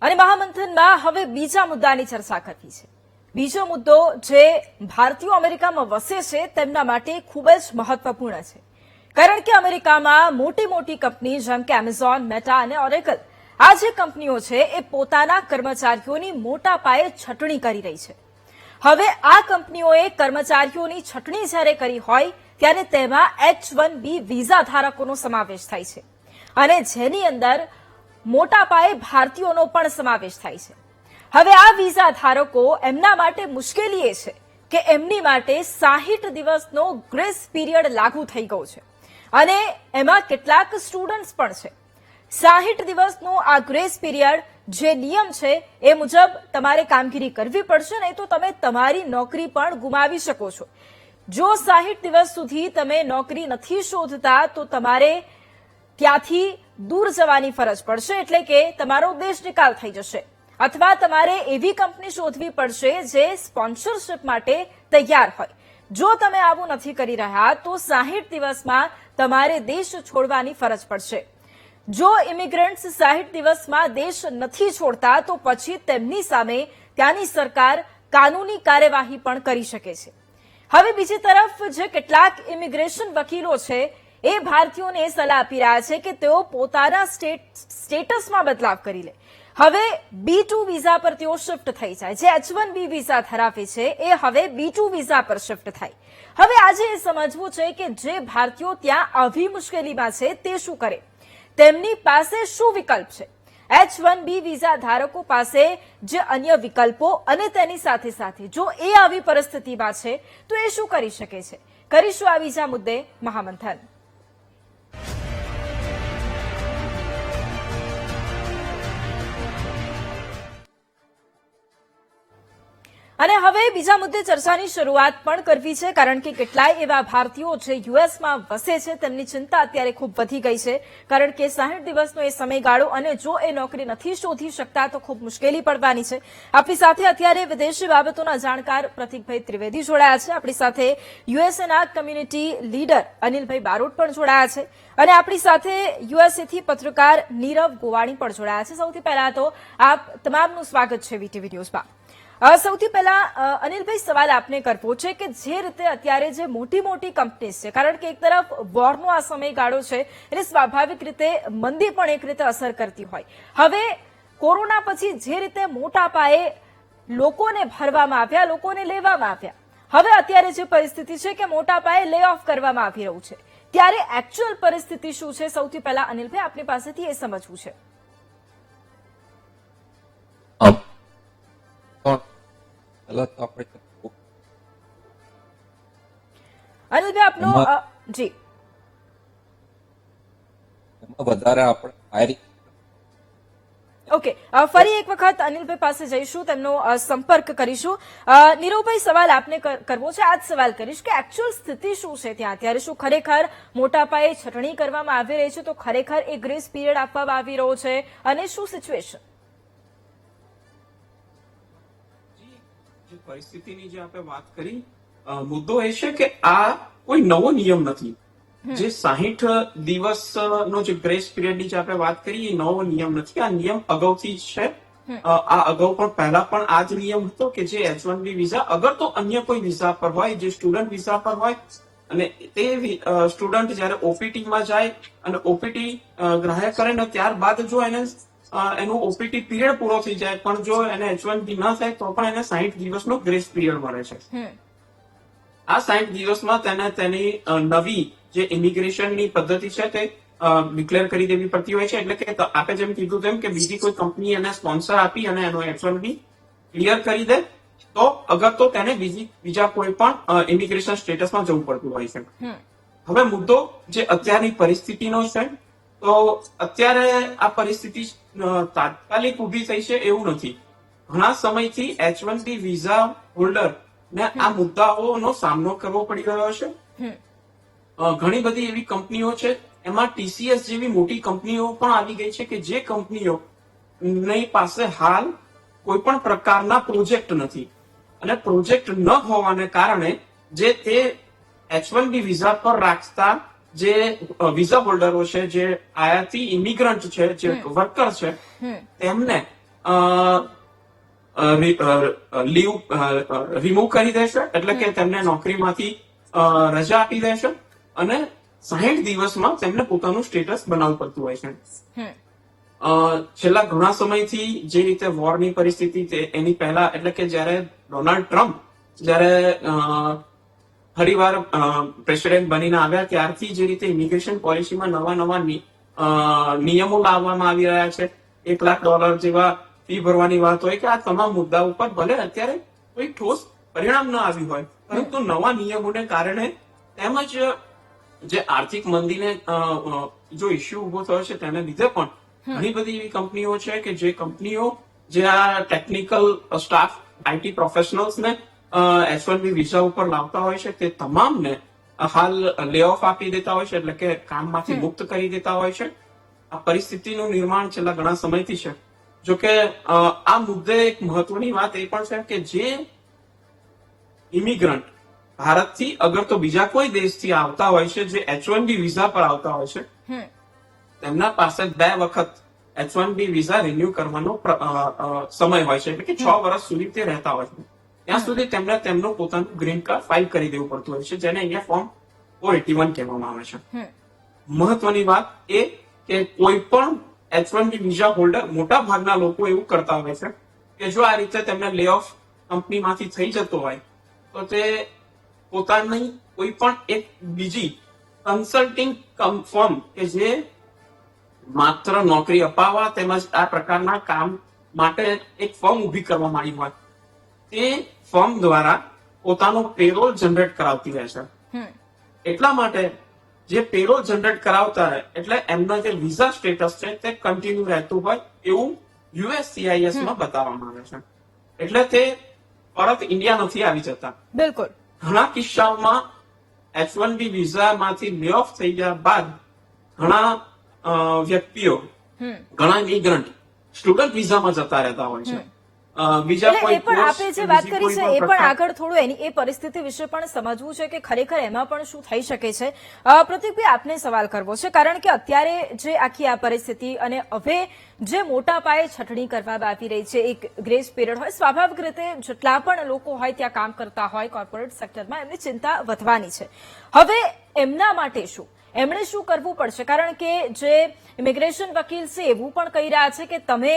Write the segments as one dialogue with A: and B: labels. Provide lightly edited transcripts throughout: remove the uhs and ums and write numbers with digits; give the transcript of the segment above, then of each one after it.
A: અને મહામંથનમાં હવે બીજા મુદ્દાની ચર્ચા કરવી છે. બીજો મુદ્દો જે ભારતીયો અમેરિકામાં વસે છે તેમના માટે ખૂબ જ મહત્વપૂર્ણ છે. કારણ કે અમેરિકામાં મોટી મોટી કંપની જેમ કે એમેઝોન, મેટા અને ઓરેકલ આ જે કંપનીઓ છે એ પોતાના કર્મચારીઓની મોટા પાયે છટણી કરી રહી છે. હવે આ કંપનીઓએ કર્મચારીઓની છટણી જ્યારે કરી હોય ત્યારે તેમાં H-1B વિઝા ધારકોનો સમાવેશ થાય છે અને જેની અંદર મોટા પાયે ભારતીયોનો પણ સમાવેશ થાય છે. હવે આ વિઝા ધારકો એમના માટે મુશ્કેલી એ છે કે એમની માટે 60 દિવસનો ગ્રેસ પીરિયડ લાગુ થઈ ગયો છે અને એમાં કેટલાક સ્ટુડન્ટ્સ પણ છે. 60 દિવસનો આ ગ્રેસ પીરિયડ જે નિયમ છે એ મુજબ તમારે કામગીરી કરવી પડશે, નહીં તો તમે તમારી નોકરી પણ ગુમાવી શકો છો. જો 60 દિવસ સુધી તમે નોકરી નથી શોધતા તો તમારે ત્યાંથી દૂર જવાની ફરજ પડશે, એટલે કે તમારો દેશ નિકાલ થઈ જશે અથવા તમારે એવી કંપની શોધવી પડશે જે સ્પોન્સરશિપ માટે તૈયાર હોય. જો તમે આવું નથી કરી રહ્યા તો 60 દિવસમાં તમારે દેશ છોડવાની ફરજ પડશે. જો ઇમિગ્રન્ટ્સ 60 દિવસમાં દેશ નથી છોડતા તો પછી તેમની સામે ત્યાંની સરકાર કાનૂની કાર્યવાહી પણ કરી શકે છે. હવે બીજી તરફ જે કેટલાક ઇમિગ્રેશન વકીલો છે એ ભારતીયોને સલાહ આપી રહ્યા છે કે તેઓ પોતાના સ્ટેટસમાં બદલાવ કરી લે. હવે B2 વિઝા પર તેઓ શિફ્ટ થઈ જાય. જે H-1B વિઝા ધરાવે છે એ હવે B2 વિઝા પર શિફ્ટ થાય. હવે આજે એ સમજવું છે કે જે ભારતીયો ત્યાં આવી મુશ્કેલીમાં છે તે શું કરે, તેમની પાસે શું વિકલ્પ છે. H-1B વિઝા ધારકો પાસે જે અન્ય વિકલ્પો અને તેની સાથે સાથે જો એ આવી પરિસ્થિતિમાં છે તો એ શું કરી શકે છે. કરીશું આ વિઝા મુદ્દે મહામંથન. અને હવે બીજા મુદ્દે ચર્ચાની શરૂઆત પણ કરવી છે, કારણ કે કેટલાય એવા ભારતીયો જે યુએસમાં વસે છે તેમની ચિંતા અત્યારે ખૂબ વધી ગઈ છે. કારણ કે 60 દિવસનો એ સમયગાળો અને જો એ નોકરી નથી શોધી શકતા તો ખૂબ મુશ્કેલી પડવાની છે. આપણી સાથે અત્યારે વિદેશી બાબતોના જાણકાર પ્રતિકભાઈ ત્રિવેદી જોડાયા છે. આપણી સાથે યુએસએના કમ્યુનિટી લીડર અનિલભાઈ બારોટ પણ જોડાયા છે અને આપણી સાથે યુએસએથી પત્રકાર નીરવ ગોવાણી પણ જોડાયા છે. સૌથી પહેલા તો આપ તમામનું સ્વાગત છે વીટીવી ન્યૂઝમાં. સૌથી પહેલા અનિલભાઈ સવાલ આપને કરવો છે કે જે રીતે અત્યારે જે મોટી મોટી કંપનીઝ છે, કારણ કે એક તરફ વોરનો આ સમયગાળો છે એટલે સ્વાભાવિક રીતે મંદી પણ એક રીતે અસર કરતી હોય. હવે કોરોના પછી જે રીતે મોટા પાયે લોકોને ભરવામાં આવ્યા, લોકોને લેવામાં આવ્યા, હવે અત્યારે જે પરિસ્થિતિ છે કે મોટા પાયે લે ઓફ કરવામાં આવી રહ્યું છે, ત્યારે એકચ્યુઅલ પરિસ્થિતિ શું છે સૌથી પહેલા અનિલભાઈ આપની પાસેથી એ સમજવું છે. અનિલભાઈ આપનો જી
B: વધારે આપણે
A: ઓકે, ફરી એક વખત અનિલભાઈ પાસે જઈશું, તેમનો સંપર્ક કરીશું. નીરવભાઈ સવાલ આપને કરવો છે, આ જ સવાલ કરીશ કે એકચ્યુઅલ સ્થિતિ શું છે ત્યાં અત્યારે. શું ખરેખર મોટા પાયે છટણી કરવામાં આવી રહી છે, તો ખરેખર એ ગ્રેસ પીરિયડ આપવામાં આવી રહ્યો છે અને શું સિચ્યુએશન?
C: પરિસ્થિતિની જે આપણે વાત કરી, મુદ્દો એ છે કે આ કોઈ નવો નિયમ નથી. જે 60 દિવસનો જે ગ્રેસ પીરિયડની જે આપણે વાત કરી એ નવો નિયમ નથી. આ નિયમ અગાઉથી જ છે. આ અગાઉ પણ પહેલા પણ આ જ નિયમ હતો કે જે H-1B વિઝા અગર તો અન્ય કોઈ વિઝા પર હોય, જે સ્ટુડન્ટ વિઝા પર હોય અને તે સ્ટુડન્ટ જયારે OPT-માં જાય અને OPT ગ્રાહ્ય કરે ને ત્યારબાદ જો એને એનો OPT પીરિયડ પૂરો થઈ જાય પણ જો એને H-1B ન થાય તો પણ એને 60 દિવસનો ગ્રેસ પીરિયડ મળે છે. આ 60 દિવસમાં તેને તેની નવી જે ઇમિગ્રેશનની પદ્ધતિ છે તે ડિક્લેર કરી દેવી પડતી હોય છે. એટલે કે આપણે જેમ કીધું તેમ કે બીજી કોઈ કંપની એને સ્પોન્સર આપી અને એનો H-1B ક્લિયર કરી દે તો અગર તો તેને બીજા કોઈ પણ ઇમિગ્રેશન સ્ટેટસમાં જવું પડતું હોય છે. હવે મુદ્દો જે અત્યારની પરિસ્થિતિનો છે, તો અત્યારે આ પરિસ્થિતિ તાત્કાલિક ઉભી થઈ છે એવું નથી. ઘણા સમયથી H-1B વિઝા હોલ્ડર ને આ મુદ્દાઓનો સામનો કરવો પડી રહ્યો છે. ઘણી બધી એવી કંપનીઓ છે, એમાં TCS જેવી મોટી કંપનીઓ પણ આવી ગઈ છે કે જે કંપનીઓની પાસે હાલ કોઈ પણ પ્રકારના પ્રોજેક્ટ નથી અને પ્રોજેક્ટ ન હોવાને કારણે જે તે H-1B વિઝા પર રાખતા જે વિઝા હોલ્ડરો છે, જે આયાતી ઇમિગ્રન્ટ છે, જે વર્કર છે, તેમને લીવ રિમૂવ કરી દેશે, એટલે કે તેમને નોકરીમાંથી રજા આપી દેશે અને 60 દિવસમાં તેમને પોતાનું સ્ટેટસ બનાવવું પડતું હોય છે. છેલ્લા ઘણા સમયથી જે રીતે વોરની પરિસ્થિતિ એની પહેલા, એટલે કે જયારે ડોનાલ્ડ ટ્રમ્પ જયારે ફરીવાર પ્રેસિડેન્ટ બનીને આવ્યા ત્યારથી જે રીતે ઇમિગ્રેશન પોલિસીમાં નવા નિયમો લાવવામાં આવી રહ્યા છે, $1 લાખ જેવા ફી ભરવાની વાત હોય, કે આ તમામ મુદ્દા ઉપર ભલે અત્યારે કોઈ ઠોસ પરિણામ ન આવ્યું હોય, પરંતુ નવા નિયમોને કારણે તેમજ જે આર્થિક મંદીને જો ઇસ્યુ ઉભો થયો છે તેને લીધે પણ ઘણી બધી એવી કંપનીઓ છે કે જે કંપનીઓ જે આ ટેકનિકલ સ્ટાફ, આઈટી પ્રોફેશનલ્સને H-1B વિઝા ઉપર લાવતા હોય છે તે તમામને હાલ લે ઓફ આપી દેતા હોય છે, એટલે કે કામમાંથી મુક્ત કરી દેતા હોય છે. આ પરિસ્થિતિનું નિર્માણ છેલ્લા ઘણા સમયથી છે. જોકે આ મુદ્દે એક મહત્વની વાત એ પણ છે કે જે ઇમિગ્રન્ટ ભારતથી અગર તો બીજા કોઈ દેશથી આવતા હોય છે, જે H-1B વિઝા પર આવતા હોય છે, તેમના પાસે 2 વખત H-1B વિઝા રિન્યુ કરવાનો સમય હોય છે, એટલે કે 6 વર્ષ સુધી તે રહેતા હોય છે. ત્યાં સુધી તેમને તેમનું પોતાનું ગ્રીન કાર્ડ ફાઇલ કરી દેવું પડતું હોય છે, જેને અહીંયા ફોર્મ 481 કહેવામાં આવે છે. મહત્વની વાત એ કે કોઈ પણ H-1B વિઝા હોલ્ડર, મોટા ભાગના લોકો એવું કરતા હોય છે કે જો આ રીતે તેમને લે ઓફ કંપનીમાંથી થઈ જતો હોય તો તે પોતાની કોઈ પણ એક બીજી કન્સલ્ટિંગ ફર્મ કે જે માત્ર નોકરી અપાવવા તેમજ આ પ્રકારના કામ માટે એક ફર્મ ઉભી કરવામાં આવી હોય, તે ફર્મ દ્વારા પોતાનો પેરોલ જનરેટ કરાવતી રહે છે. એટલા માટે જે પેરોલ જનરેટ કરાવતા રહે એટલે એમનો જે વિઝા સ્ટેટસ છે તે કન્ટિન્યુ રહેતું હોય એવું USCIS માં બતાવવામાં આવે છે. એટલે તે પરત ઇન્ડિયા નથી આવી જતા.
A: બિલકુલ.
C: ઘણા કિસ્સાઓમાં H-1B વિઝામાંથી લે ઓફ થઈ ગયા બાદ ઘણા વ્યક્તિઓ, ઘણા ઇમિગ્રન્ટ સ્ટુડન્ટ વિઝામાં જતા રહેતા હોય છે. બીજા કોઈ
A: એ પણ આપણે જે વાત કરી છે એ પણ આગળ થોડું એની એ પરિસ્થિતિ વિશે પણ સમજવું છે કે ખરેખર એમાં પણ શું થઈ શકે છે. પ્રતીકભાઈ, આપને સવાલ કરવો છે, કારણ કે અત્યારે જે આખી આ પરિસ્થિતિ અને હવે જે મોટા પાયે છટણી કરવામાં આવી રહી છે, એક ગ્રેસ પીરિયડ હોય, સ્વાભાવિક રીતે જેટલા પણ લોકો હોય ત્યાં કામ કરતા હોય કોર્પોરેટ સેક્ટરમાં, એમની ચિંતા વધવાની છે. હવે એમના માટે શું, એમણે શું કરવું પડશે? કારણ કે જે ઇમિગ્રેશન વકીલ છે એવું પણ કહી રહ્યા છે કે તમે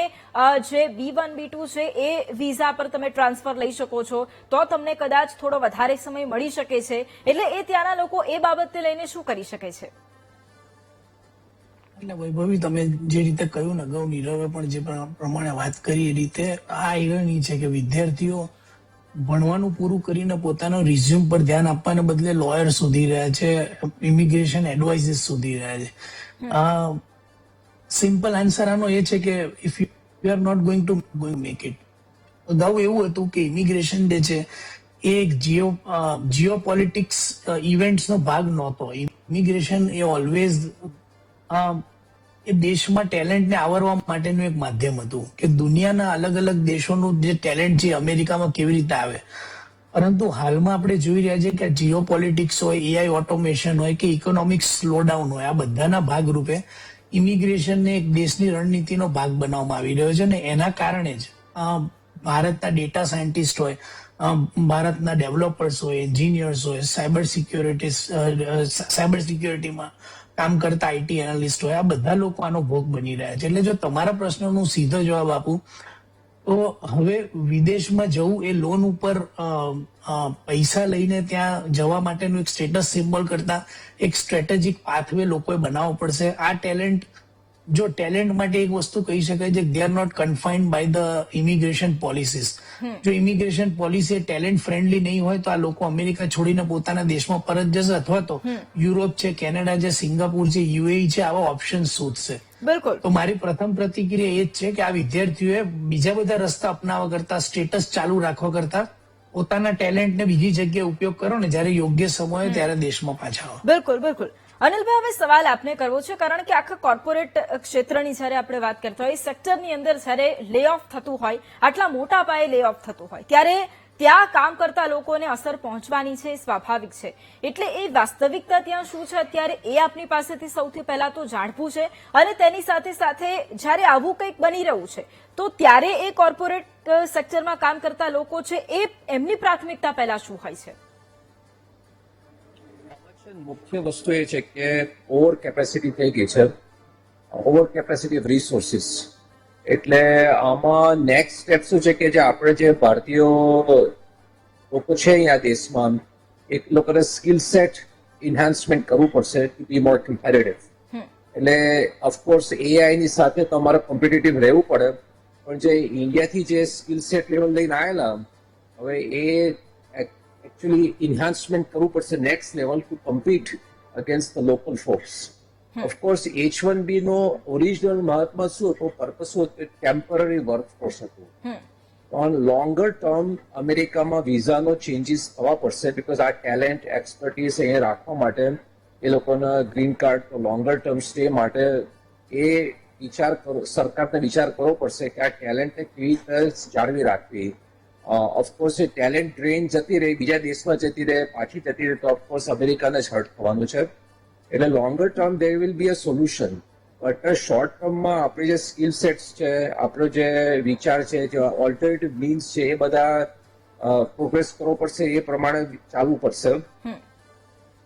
A: જે B1 B2 છે એ વિઝા પર તમે ટ્રાન્સફર લઈ શકો છો તો તમને કદાચ થોડો વધારે સમય મળી શકે છે. એટલે એ ત્યાંના લોકો એ બાબતને લઈને શું કરી શકે છે?
D: એટલે વૈભવી, તમે જે રીતે કહ્યું ને, અગાઉ નીરવે પણ જે પ્રમાણે વાત કરી એ રીતે આ આઈરની છે કે વિદ્યાર્થીઓ ભણવાનું પૂરું કરીને પોતાનો રિઝ્યુમ પર ધ્યાન આપવાને બદલે લોયર શોધી રહ્યા છે, ઇમિગ્રેશન એડવાઇઝીસ શોધી રહ્યા છે. સિમ્પલ આન્સર આનો એ છે કે if you are not going to make it. અગાઉ એવું હતું કે ઇમિગ્રેશન ડે છે એ એક જીઓપોલિટિક્સ ઇવેન્ટ્સનો ભાગ નહોતો. ઇમિગ્રેશન એ ઓલવેઝ એ દેશમાં ટેલેન્ટને આવરવા માટેનું એક માધ્યમ હતું કે દુનિયાના અલગ અલગ દેશોનું જે ટેલેન્ટ છે અમેરિકામાં કેવી રીતે આવે. પરંતુ હાલમાં આપણે જોઈ રહ્યા છીએ કે જીઓ પોલિટિક્સ હોય, AI ઓટોમેશન હોય કે ઇકોનોમિક સ્લોડાઉન હોય, આ બધાના ભાગરૂપે ઇમિગ્રેશનને એક દેશની રણનીતિનો ભાગ બનાવવામાં આવી રહ્યો છે. અને એના કારણે જ ભારતના ડેટા સાયન્ટિસ્ટ હોય, ભારતના ડેવલપર્સ હોય, એન્જિનિયર્સ હોય, સાયબર સિક્યોરિટીમાં કામ કરતા IT એનાલિસ્ટ હોય, આ બધા લોકો આનો ભોગ બની રહ્યા છે. એટલે જો તમારા પ્રશ્નનો સીધો જવાબ આપું તો હવે વિદેશમાં જવું એ લોન ઉપર પૈસા લઈને ત્યાં જવા માટેનું એક સ્ટેટસ સિમ્બોલ કરતા એક સ્ટ્રેટેજિક પાથવે લોકોએ બનાવવો પડશે. આ ટેલેન્ટ માટે એક વસ્તુ કહી શકાય છે, they are not confined by the immigration policies. જો ઇમિગ્રેશન પોલિસી ટેલેન્ટ ફ્રેન્ડલી નહીં હોય તો આ લોકો અમેરિકા છોડીને પોતાના દેશમાં પરત જશે અથવા તો યુરોપ છે, કેનેડા છે, સિંગાપુર છે, UAE છે, આવા ઓપ્શન શોધશે.
A: બિલકુલ.
D: તો મારી પ્રથમ પ્રતિક્રિયા એ જ છે કે આ વિદ્યાર્થીઓએ બીજા બધા રસ્તા અપનાવવા કરતા, સ્ટેટસ ચાલુ રાખવા કરતા પોતાના ટેલેન્ટને બીજી જગ્યાએ ઉપયોગ કરો ને જ્યારે યોગ્ય સમય હોય ત્યારે દેશમાં પાછા આવો.
A: બિલકુલ, બિલકુલ. અનિલભાઈ, હવે સવાલ આપને કરવો છે, કારણ કે આખા કોર્પોરેટ ક્ષેત્રની જયારે આપણે વાત કરતા હોય, સેક્ટરની અંદર જયારે લે ઓફ થતું હોય, આટલા મોટા પાયે લે ઓફ થતું હોય, ત્યારે ત્યાં કામ કરતા લોકોને અસર પહોંચવાની છે એ સ્વાભાવિક છે. એટલે એ વાસ્તવિકતા ત્યાં શું છે અત્યારે એ આપની પાસેથી સૌથી પહેલા તો જાણવું છે. અને તેની સાથે સાથે જ્યારે આવું કંઈક બની રહ્યું છે તો ત્યારે એ કોર્પોરેટ સેક્ટરમાં કામ કરતા લોકો છે એ એમની પ્રાથમિકતા પહેલા શું હોય છે?
B: મુખ્ય વસ્તુ એ છે કે ઓવર કેપેસિટી થઈ ગઈ છે, ઓવર કેપેસિટી ઓફ રિસોર્સિસ. એટલે આમાં નેક્સ્ટ સ્ટેપ શું છે કે જે આપણે જે ભારતીયો લોકો છે અહીંયા દેશમાં, એ લોકોને સ્કિલ સેટ ઇન્હાન્સમેન્ટ કરવું પડશે ટુ બી મોર કમ્પેરેટિવ. એટલે ઓફકોર્સ એઆઈ ની સાથે તમારે કોમ્પિટિટિવ રહેવું પડે, પણ જે ઇન્ડિયાથી જે સ્કિલ સેટ લેવલ લઈને આવેલા, હવે એ એકચ્યુઅલી ઇન્હાન્સમેન્ટ કરવું પડશે next level to compete against the local force. Of course H1B નો ઓરિજિનલ મહાત્મા શું હતો, પર્પસ શું હતું? ટેમ્પરરી વર્કફોર્સ હતું. પણ લોંગર ટર્મ અમેરિકામાં વિઝાનો ચેન્જીસ થવા પડશે, બીકોઝ આ ટેલેન્ટ એક્સપર્ટીઝ અહીંયા રાખવા માટે એ લોકોના green card longer term stay માટે એ સરકારને વિચાર કરવો પડશે કે આ ટેલેન્ટને કેવી રીતે જાળવી રાખવી. ઓફકોર્સ એ ટેલેન્ટ ડ્રેન જતી રહી, બીજા દેશમાં જતી રહે, પાછી જતી રહે, તો ઓફકોર્સ અમેરિકાને જ હર્ટ થવાનું છે. એટલે longer term there will be a solution. But short ટર્મમાં આપણે જે સ્કિલ સેટ્સ છે, આપણો જે વિચાર છે, જે ઓલ્ટરનેટિવ મીન્સ છે, એ બધા પ્રોગ્રેસ કરવો પડશે, એ પ્રમાણે ચાલવું પડશે.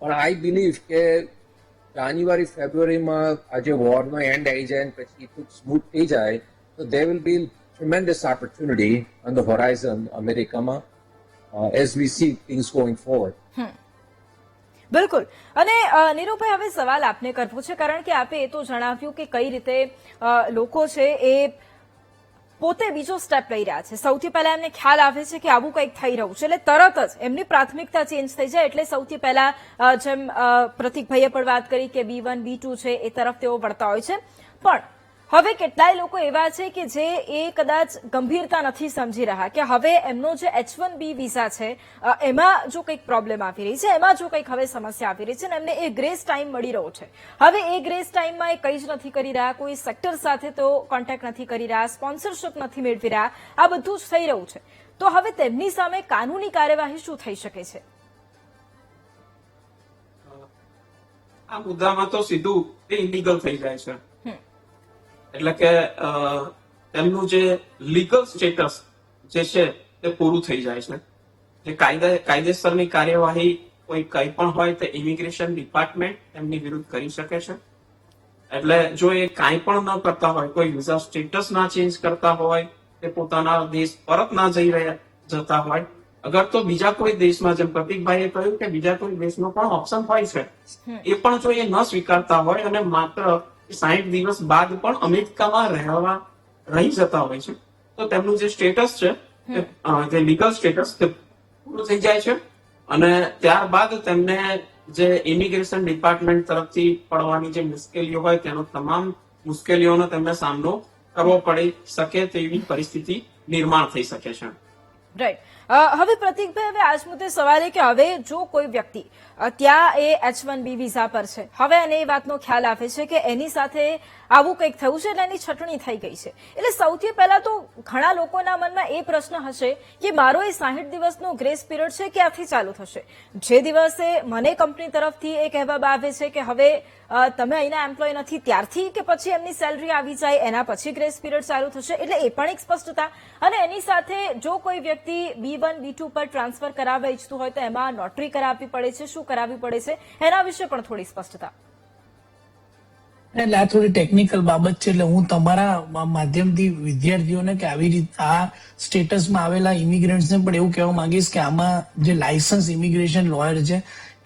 B: પણ આઈ બિલીવ કે જાન્યુઆરી ફેબ્રુઆરીમાં આજે વોરનો એન્ડ આવી જાય અને પછી સ્મૂથ થઈ જાય તો there will be tremendous opportunity on the horizon અમેરિકામાં as we see things going forward.
A: બિલકુલ. અને નીરુભાઈ, હવે સવાલ આપને કરવો છે, કારણ કે આપે એ તો જણાવ્યું કે કઈ રીતે લોકો છે એ પોતે બીજો સ્ટેપ લઈ રહ્યા છે. સૌથી પહેલા એમને ખ્યાલ આવે છે કે આવું કંઈક થઈ રહ્યું છે એટલે તરત જ એમની પ્રાથમિકતા ચેન્જ થઈ જાય. એટલે સૌથી પહેલા જેમ પ્રતિકભાઈએ પણ વાત કરી કે B1 B2 છે એ તરફ તેઓ વળતા હોય છે. પણ હવે કેટલાય લોકો એવા છે કે જે એ કદાચ ગંભીરતા નથી સમજી રહ્યા કે હવે એમનો જે H1B વિઝા છે એમાં જો કંઈક પ્રોબ્લેમ આવી રહી છે, એમાં જો કંઈક હવે સમસ્યા આવી રહી છે, અને એમને એ ગ્રેસ ટાઈમ મળી રહ્યો છે. હવે એ ગ્રેસ ટાઈમમાં એ કંઈ જ નથી કરી રહ્યા, કોઈ સેક્ટર સાથે તો કોન્ટેક્ટ નથી કરી રહ્યા, સ્પોન્સરશિપ નથી મેળવી રહ્યા, આ બધું જ થઈ રહ્યું છે. તો હવે તેમની સામે કાનૂની કાર્યવાહી શું થઈ શકે છે?
C: આ મુદ્દામાં તો સીધું એ ઇલીગલ થઈ જાય છે. એટલે કે તેમનું જે લીગલ સ્ટેટસ જે છે તે પૂરું થઈ જાય છે. જે કાયદેસરની કાર્યવાહી કોઈ કંઈ પણ હોય તે ઇમિગ્રેશન ડિપાર્ટમેન્ટ એમની વિરુદ્ધ કરી શકે છે. એટલે જો એ કાંઈ પણ ન કરતા હોય, કોઈ વિઝા સ્ટેટસ ના ચેન્જ કરતા હોય, તે પોતાના દેશ પરત ના જતા હોય, અગર તો બીજા કોઈ દેશમાં, જેમ પ્રતિકભાઈએ કહ્યું કે બીજા કોઈ દેશનો પણ ઓપ્શન હોય છે, એ પણ જો એ ન સ્વીકારતા હોય અને માત્ર 60 દિવસ બાદ પણ અમેરિકામાં રહી જતા હોય છે, તો તેમનું જે સ્ટેટસ છે, જે લીગલ સ્ટેટસ તે પૂરું થઈ જાય છે. અને ત્યારબાદ તેમને જે ઇમિગ્રેશન ડિપાર્ટમેન્ટ તરફથી પડવાની જે મુશ્કેલીઓ હોય તેનો તમામ મુશ્કેલીઓનો તેમને સામનો કરવો પડી શકે તેવી પરિસ્થિતિ નિર્માણ થઈ શકે છે.
A: રાઈટ. હવે પ્રતિકભાઈ, હવે આજ મુદ્દે સવાલ એ કે હવે જો કોઈ વ્યક્તિ ત્યાં એ H1B વિઝા પર છે, હવે એને એ વાતનો ખ્યાલ આવે છે કે એની સાથે આવું કંઈક થયું છે એટલે એની છટણી થઈ ગઈ છે, એટલે સૌથી પહેલા તો ઘણા લોકોના મનમાં એ પ્રશ્ન હશે કે મારો એ 60 દિવસનો ગ્રેસ પીરિયડ છે ક્યાંથી ચાલુ થશે? જે દિવસે મને કંપની તરફથી એ કહેવામાં આવે છે કે હવે તમે અહીંના એમ્પ્લોય નથી ત્યારથી, કે પછી એમની સેલરી આવી જાય એના પછી ગ્રેસ પીરિયડ ચાલુ થશે? એટલે એ પણ એક સ્પષ્ટતા. અને એની સાથે જો કોઈ વ્યક્તિ B1 B2 પર ટ્રાન્સફર કરાવવા ઈચ્છતું હોય તો એમાં નોટરી કરાવવી પડે છે, શું કરાવવી પડે છે, એના વિશે પણ થોડી સ્પષ્ટતા.
D: એટલે આ થોડી ટેકનિકલ બાબત છે. એટલે હું તમારા માધ્યમથી વિદ્યાર્થીઓને કે આવી રીતે આ સ્ટેટસમાં આવેલા ઇમિગ્રન્ટ્સને પણ એવું કહેવા માંગીશ કે આમાં જે લાયસન્સ ઇમિગ્રેશન લોયર છે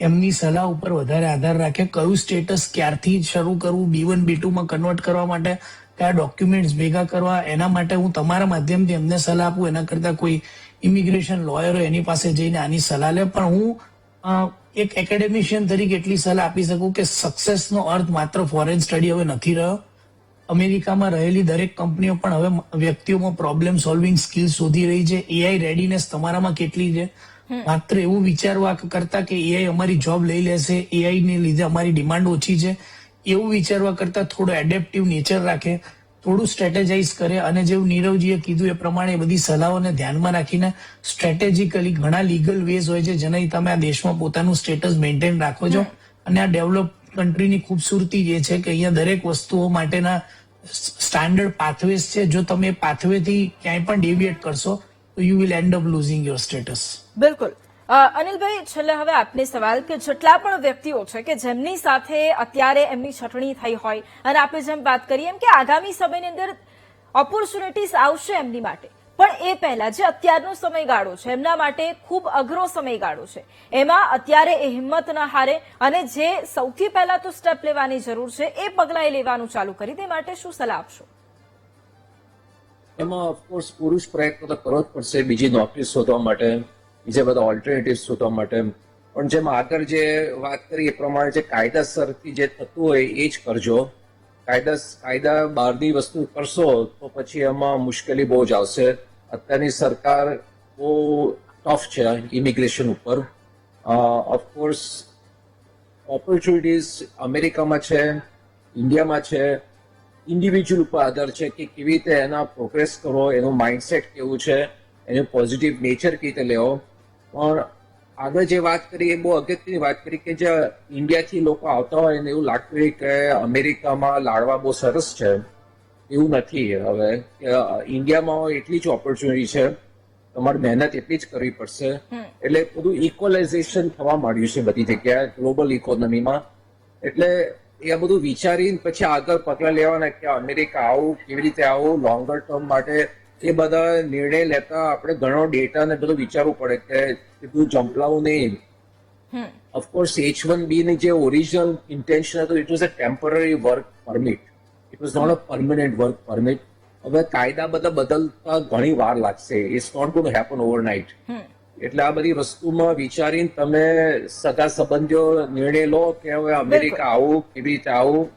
D: એમની સલાહ ઉપર વધારે આધાર રાખે. કયું સ્ટેટસ ક્યારથી શરૂ કરવું, B1 B2 માં કન્વર્ટ કરવા માટે કયા ડોક્યુમેન્ટ્સ ભેગા કરવા, એના માટે હું તમારા માધ્યમથી એમને સલાહ આપું એના કરતા કોઈ ઇમિગ્રેશન લોયરો એની પાસે જઈને આની સલાહ લે. પણ હું એક એકેડેમિશિયન તરીકે એટલી સલાહ આપી શકું કે સક્સેસનો અર્થ માત્ર ફોરેન સ્ટડી હવે નથી રહ્યો. અમેરિકામાં રહેલી દરેક કંપનીઓ પણ હવે વ્યક્તિઓમાં પ્રોબ્લેમ સોલ્વિંગ સ્કિલ શોધી રહી છે. એઆઈ રેડીનેસ તમારામાં કેટલી છે? માત્ર એવું વિચારવા કરતા કે એઆઈ અમારી જોબ લઈ લેશે, એઆઈ ને લીધે અમારી ડિમાન્ડ ઓછી છે, એવું વિચારવા કરતા થોડો એડેપ્ટિવ નેચર રાખે થોડું સ્ટ્રેટેજાઇઝ કરે અને જેવું નીરવજીએ કીધું એ પ્રમાણે બધી સલાહોને ધ્યાનમાં રાખીને સ્ટ્રેટેજિકલી ઘણા લીગલ વેઝ હોય છે જેનાથી તમે આ દેશમાં પોતાનું સ્ટેટસ મેન્ટેન રાખો છો. અને આ ડેવલપ કન્ટ્રીની ખૂબસૂરતી એ છે કે અહીંયા દરેક વસ્તુઓ માટેના સ્ટાન્ડર્ડ પાથવેઝ છે. જો તમે પાથવેથી ક્યાંય પણ ડેવિએટ કરશો તો you will end up losing your status.
A: બિલકુલ. અનિલભાઈ, છેલ્લે હવે આપને સવાલ કે જેટલા પણ વ્યક્તિઓ છે કે જેમની સાથે અત્યારે એમની છટણી થઈ હોય અને આપણે જેમ વાત કરીએ એમ કે આગામી સમયની અંદર ઓપોર્ચ્યુનિટીઝ આવશે એમની માટે, પણ એ પહેલા જે અત્યારનો સમયગાળો છે એમના માટે ખૂબ અઘરો સમયગાળો છે, એમાં અત્યારે એ હિંમત ન હારે અને જે સૌથી પહેલા તો સ્ટેપ લેવાની જરૂર છે એ પગલાં લેવાનું ચાલુ કરી દે, માટે શું સલાહ આપશો?
B: એમાં ઓફકોર્સ પુરુષ પ્રયત્ન તો કરવો જ પડશે, બીજી નોકરી શોધવા માટે, બીજા બધા ઓલ્ટરનેટિવ શોધવા માટે. પણ જેમ આગળ જે વાત કરી એ પ્રમાણે જે કાયદાસરથી જે થતું હોય એ જ કરજો. કાયદા બહારની વસ્તુ કરશો તો પછી એમાં મુશ્કેલી બહુ જ આવશે. અત્યારની સરકાર બહુ ટફ છે ઇમિગ્રેશન ઉપર. ઓફકોર્સ ઓપોર્ચ્યુનિટીઝ અમેરિકામાં છે, ઇન્ડિયામાં છે. ઇન્ડિવિજ્યુઅલ ઉપર આધાર છે કે કેવી રીતે એના પ્રોગ્રેસ કરો, એનું માઇન્ડસેટ કેવું છે, એનું પોઝિટિવ નેચર કેવી રીતે લેવો. પણ આગળ જે વાત કરી એ બહુ અગત્યની વાત કરી કે જે ઇન્ડિયાથી લોકો આવતા હોય ને એવું લાગતું હોય કે અમેરિકામાં લાડવા બહુ સરસ છે, એવું નથી. હવે ઇન્ડિયામાં એટલી જ ઓપોર્ચ્યુનિટી છે, તમારે મહેનત એટલી જ કરવી પડશે. એટલે બધું ઇક્વલાઇઝેશન થવા માંડ્યું છે બધી જગ્યાએ ગ્લોબલ ઇકોનોમીમાં. એટલે એ બધું વિચારીને પછી આગળ પગલાં લેવાના કે અમેરિકા આવું, કેવી રીતે આવું, લોંગર ટર્મ માટે એ બધા નિર્ણય લેતા આપણે ઘણો ડેટા ને બધું વિચારવું પડે કે બધું જંપલાવું નહીં. ઓફકોર્સ H1B ની જે ઓરિજિનલ ઇન્ટેન્શન હતું it was a temporary work permit, it was not a permanent work permit. હવે કાયદા બધા બદલતા ઘણી વાર લાગશે, it's not going to happen overnight. એટલે આ બધી વસ્તુમાં વિચારીને તમે સગા સંબંધીઓ નિર્ણય લો કે હવે અમેરિકા આવું, કેવી રીતે આવું,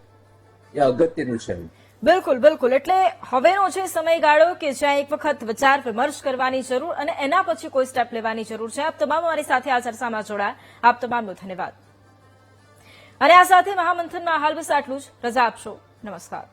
B: એ અગત્યનું છે.
A: બિલકુલ બિલકુલ. એટલે હવેનો જે સમયગાળો કે જ્યાં એક વખત વિચાર વિમર્શ કરવાની જરૂર અને એના પછી કોઈ સ્ટેપ લેવાની જરૂર છે. આપ તમામ અમારી સાથે આ ચર્ચામાં જોડાયા, આપ તમામનો ધન્યવાદ. અને આ સાથે મહામંથનમાં હાલ બસ આટલું જ. રજા આપશો. નમસ્કાર.